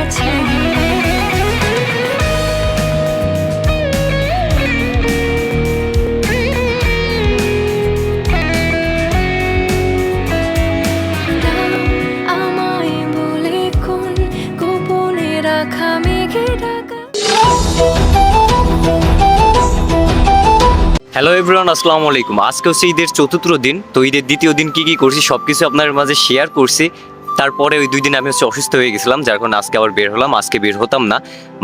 কাছে আমায় বলে কোন গোপনে রাখা মেঘে ঢাকা। হ্যালো এভরিওয়ান, আসসালামু আলাইকুম। আজকে হচ্ছে ঈদের চতুর্থ দিন। তো ঈদের দ্বিতীয় দিন কি কি করছি সবকিছু আপনার মাঝে শেয়ার করছি। তারপরে ওই 2 দিন আমি হচ্ছে অসুস্থ হয়ে গেছিলাম, যার কারণে আজকে আবার বের হলাম। আজকে বের হতাম না,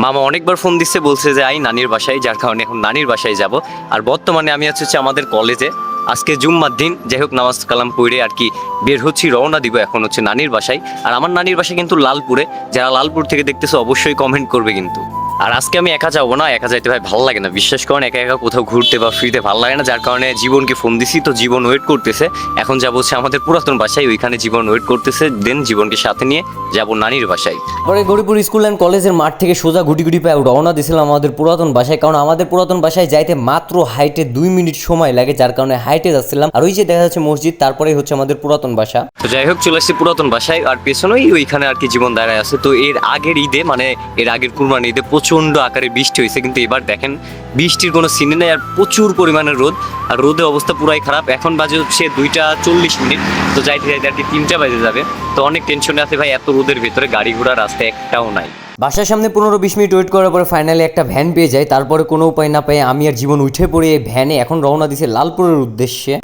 মামা অনেকবার ফোন দিচ্ছে, বলছে যে আই নানির বাসায়, যার কারণে এখন নানির বাসায় যাব। আর বর্তমানে আমি হচ্ছে আমাদের কলেজে, আজকে জুম্মার দিন, যাই হোক নামাজ কালাম পড়ে আর কি বের হচ্ছি, রওনা দিব এখন হচ্ছে নানির বাসায়। আর আমার নানির বাসায় কিন্তু লালপুরে। যারা লালপুর থেকে দেখতেছে অবশ্যই কমেন্ট করবে কিন্তু। আর আজকে আমি একা যাবো না, একা যাইতে ভাই ভালো লাগে না, বিশ্বাস করেন। একা একা কোথাও ঘুরতে বা ফ্রিতে ভালো লাগে না, যার কারণে জীবনকে ফোন দিছি। তো জীবন ওয়েট করতেছে, এখন যাবো হচ্ছে আমাদের পুরাতন বাসায়, ওইখানে জীবন ওয়েট করতেছে। দেন জীবনকে সাথে নিয়ে যাবো নানির বাসায়। পরে গরিপুর স্কুল অ্যান্ড কলেজের মাঠ থেকে সোজা গুটি গুটি পায়ে রওনা দিয়েছিলাম আমাদের পুরাতন বাসায়, কারণ আমাদের পুরাতন বাসায় যাইতে মাত্র হাইটে 2 মিনিট সময় লাগে, যার কারণে হাইটে যাচ্ছিলাম। আর ওই যে দেখা যাচ্ছে মসজিদ, তারপরেই হচ্ছে আমাদের পুরাতন বাসা। তো যাই হোক চলে আসছি পুরাতন বাসায়, আর পেছনেই ওইখানে আর কি জীবন দাঁড়ায় আছে। তো এর আগের ঈদে, মানে এর আগের কুরবানি ঈদে প্রচন্ড আকারে বৃষ্টি হয়েছে, কিন্তু এবার দেখেন বৃষ্টির কোনো সিনে নেই, আর প্রচুর পরিমাণে রোদ। আর রোদের অবস্থা পুরাই খারাপ। এখন বাজে হচ্ছে 2:40। তো যাইতে যাইতে আর কি 3টা বাজে যাবে। তো অনেক টেনশনে আছে ভাই, এত রোদের ভিতরে গাড়ি ঘোড়া রাস্তায় একটাও নাই। বাসার সামনে 15-20 মিনিট ওয়েট করার পরে ফাইনালি একটা ভ্যান পেয়ে যায়। তারপরে কোনো উপায় না পেয়ে আমি আর জীবন উঠে পড়ে এই ভ্যানে এখন রওনা দিছে লালপুরের উদ্দেশ্যে।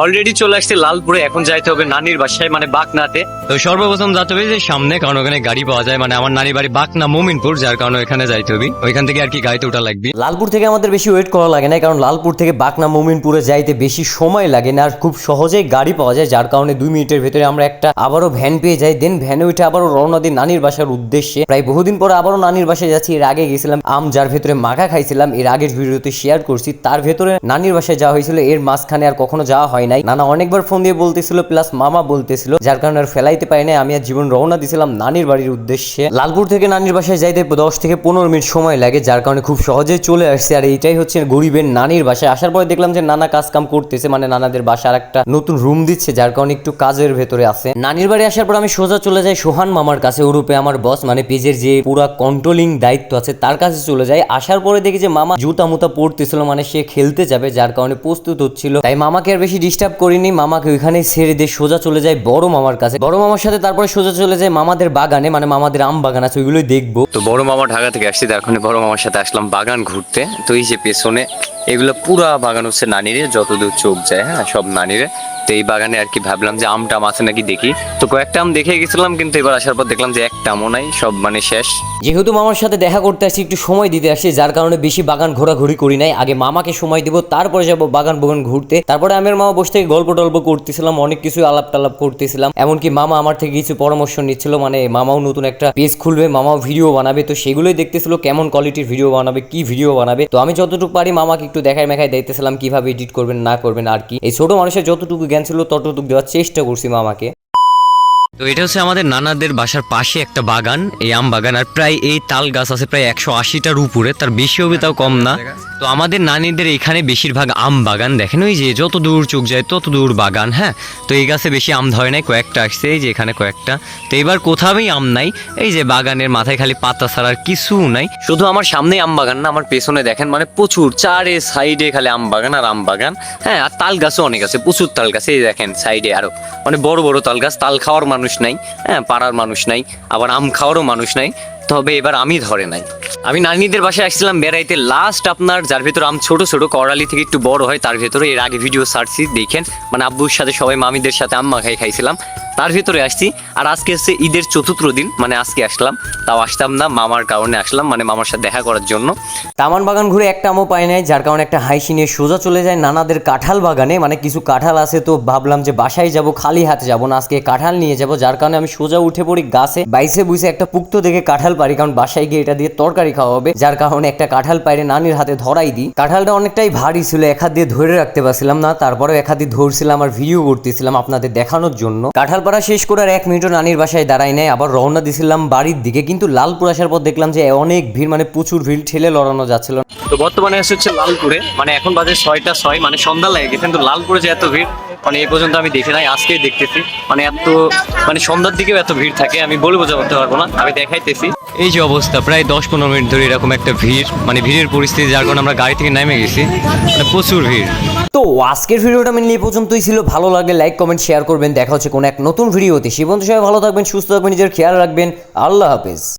অলরেডি চলে আসছে লালপুরে, এখন যাইতে হবে নানির বাসায়, মানে বাকনাতে। তো সর্বপ্রথম যেতে হবে যে সামনে, কারণ ওখানে গাড়ি পাওয়া যায়। মানে আমার নানির বাড়ি বাকনা মোমিনপুর, যার কারণে ওখানে যাইতে হবে। ওইখান থেকে আর কি গাড়িতে ওঠা লাগবে। লালপুর থেকে আমাদের বেশি ওয়েট করা লাগে না, কারণ লালপুর থেকে বাকনা মোমিনপুরে যাইতে বেশি সময় লাগে না, আর খুব সহজেই গাড়ি পাওয়া যায়, যার কারণে 2 মিনিটের ভেতরে আমরা একটা আবারও ভ্যান পেয়ে যাই। দেন ভ্যানে উঠে আবারও রওনা দিই নানির বাসার উদ্দেশ্যে। প্রায় বহুদিন পরে আবারও নানির বাসায় যাচ্ছি। এর আগে গেছিলাম আম, যার ভেতরে মাখা খাইছিলাম, এর আগের ভিডিওতে শেয়ার করছি। তার ভেতরে নানির বাসায় যাওয়া হয়েছিল, এর মাঝখানে আর কখনো যাওয়া হয় নাই। নানা অনেকবার ফোন দিয়ে বলতেছিল, প্লাস মামা বলতেছিল, যার কারণে আর ফেলাইতে পারি নাই। আমি আর জীবন রওনা দিছিলাম নানির বাড়ির উদ্দেশ্যে। লালপুর থেকে নানির বাসায় যাইতে 10 থেকে 15 মিনিট সময় লাগে, যার কারণে খুব সহজেই চলে আসছে। আর এইটাই হচ্ছে গরিবের নানির বাসায়। আসার পরে দেখলাম যে নানা কাজ কাম করতেছে, মানে নানাদের বাসার একটা নতুন রুম দিচ্ছে, যার কারণে একটু কাজের ভেতরে আছে। নানির বাড়ি আসার পর আমি সোজা চলে যাই সোহান মামার কাছে, ওরূপে আমার বস, মানে পেজের যে পুরা কন্ট্রোলিং দায়িত্ব আছে তার কাছে চলে যাই। আসার পরে দেখি যে মামা জুতা মুতা পড়তেছিল, মানে সে খেলতে যাবে, যার কারণে প্রস্তুত হচ্ছিল। তাই মামাকে আর বেশি ডিস্টার্ব করিনি, মামাকে ওইখানে ছেড়ে দিয়ে সোজা চলে যায় বড় মামার কাছে। বড় মামার সাথে তারপরে সোজা চলে যায় মামাদের বাগানে, মানে মামাদের আম বাগান আছে, ওইগুলোই দেখবো। তো বড় মামা ঢাকা থেকে আসছি, তার কারণে বড় মামার সাথে আসলাম বাগান ঘুরতে। তো এই যে পেছনে এগুলো পুরা বাগান হচ্ছে নানিরে, যতদূর চোখ যায়, হ্যাঁ সব নানিরে। তো এই বাগানে আর কি ভাবলাম যে আমটা আছে নাকি দেখি। তো কয়েকটা আম দেখে গেছিলাম, কিন্তু এবার আসার পর দেখলাম যে একটা আমও নাই, সব মানে শেষ। যেহেতু মামার সাথে দেখা করতে আসছি, একটু সময় দিতে আসছি, যার কারণে বেশি বাগান ঘোরাঘুরি করি নাই। আগে মামাকে সময় দিব, তারপরে যাবো বাগান ঘুরতে। তারপরে আমি আর মামা বসে থেকে গল্প টল্প করতেছিলাম, অনেক কিছু আলাপ টালাপ করতেছিলাম। এমনকি মামা আমার থেকে কিছু পরামর্শ নিচ্ছিল, মানে মামাও নতুন একটা পেজ খুলবে, মামাও ভিডিও বানাবে। তো সেগুলোই দেখতেছিল, কেমন কোয়ালিটির ভিডিও বানাবে, কি ভিডিও বানাবে। তো আমি যতটুকু পারি মামাকে একটু দেখায় মেখায় দেখতেছিলাম কিভাবে এডিট করবেন না করবেন, আর কি এই ছোট মানুষের যতটুকু জ্ঞান ছিল ততটুকু দেওয়ার চেষ্টা করছি মামাকে। তো এটা হচ্ছে আমাদের নানাদের বাসার পাশে একটা বাগান, এই আম বাগান। আর প্রায় এই তাল গাছ আছে প্রায় 180টার উপরে, তার বেশি হবে তাও কম না। তো আমাদের নানিদের এখানে বেশিরভাগ আম বাগান, দেখেন ওই যে যত দূর চোখ যায় তত দূর বাগান। হ্যাঁ, তো এই গাছে বেশি আম ধরে নাই, কয়েকটা আসছে, এই যে এখানে কয়েকটা। তো এবার কোথাওই আম নাই, এই যে বাগানের মাথায় খালি পাতা ছাড়া আর কিছু নাই। শুধু আমার সামনেই আম বাগান না, আমার পেছনে দেখেন মানে প্রচুর, চারে সাইডে খালি আম বাগান আর আম বাগান। হ্যাঁ, আর তাল গাছও অনেক আছে, প্রচুর তাল গাছ। এই দেখেন সাইডে আরো মানে বড় বড় তাল গাছ। তাল খাওয়ার মানুষ নাই, হ্যাঁ পাড়ার মানুষ নাই, আবার আম খাওয়ারও মানুষ নাই। তবে এবার আমি ধরে নাই। আমি নানিদের বাসায় আসছিলাম বেড়াইতে, লাস্ট আপনার যার ভেতরে আম ছোট ছোট করালি থেকে একটু বড় হয়, তার ভেতরে এর আগে ভিডিও ছাড়ছি দেখেন, মানে আব্বুর সাথে সবাই মামিদের সাথে আম মাখাই খাইছিলাম, তার ভিতরে আসছি। আর আজকে হচ্ছে ঈদের চতুর্থ দিন, মানে আজকে আসলাম, তাও আসতাম না, মামার কারণে আসলাম, মানে মামার সাথে দেখা করার জন্য। তামান বাগান ঘুরে একটা আমও পাই নাই, যার কারণে একটা হাইসি নিয়ে সোজা চলে যায় নানাদের কাঁঠাল বাগানে। মানে কিছু কাঁঠাল আছে, তো ভাবলাম যে বাসায় যাব, খালি হাতে যাব না, আজকে কাঁঠাল নিয়ে যাব। যার কারণে আমি সোজা উঠে পড়ি গাছে, বাইসে বুঝে একটা পুক্ত দেখে কাঁঠাল পারি, কারণ বাসায় গিয়ে এটা দিয়ে তরকারি খাওয়া হবে। যার কারণে একটা কাঁঠাল পাইরে নানির হাতে ধরাই দিই। কাঁঠালটা অনেকটাই ভারী ছিল, এক হাত দিয়ে ধরে রাখতে পারছিলাম না, তারপরেও এক হাত দিয়ে ধরছিলাম আর ভিডিও করতেছিলাম আপনাদের দেখানোর জন্য। কাঁঠাল পাড়া শেষ করে আর 1 মিনিটও নানির বাসায় দাঁড়াই নাই, আবার রওনা দিছিলাম বাড়ির দিকে। কিন্তু লালপুর আসার পর দেখলাম যে অনেক ভিড়, মানে প্রচুর ভিড়, ঠেলে লড়ানো যাচ্ছিল। তো বর্তমানে হচ্ছে লালপুরে, মানে এখন বাজে 6টা 6, মানে সন্ধ্যা লাগে গেছে, কিন্তু লালপুরে যে এত ভিড় মানে এই পর্যন্ত আমি দেখি নাই, আজকেই দেখতেছি। মানে এত মানে সন্ধ্যার দিকেও এত ভিড় থাকে, আমি বলে বোঝাতে পারবো না, আমি দেখাইতেছি। এই যে অবস্থা, প্রায় 10-15 মিনিট ধরে এরকম একটা ভিড়, মানে ভিড়ের পরিস্থিতি, যার কারণে আমরা গাড়ি থেকে নেমে গেছি, মানে প্রচুর ভিড়। তো আজকের ভিডিওটা মেনলি এই পর্যন্তই ছিল। ভালো লাগলে লাইক কমেন্ট শেয়ার করবেন। দেখা হচ্ছে কোনো এক নতুন ভিডিওতে। সে পর্যন্ত সবাই ভালো থাকবেন, সুস্থ থাকবেন, নিজের খেয়াল রাখবেন। আল্লাহ হাফেজ।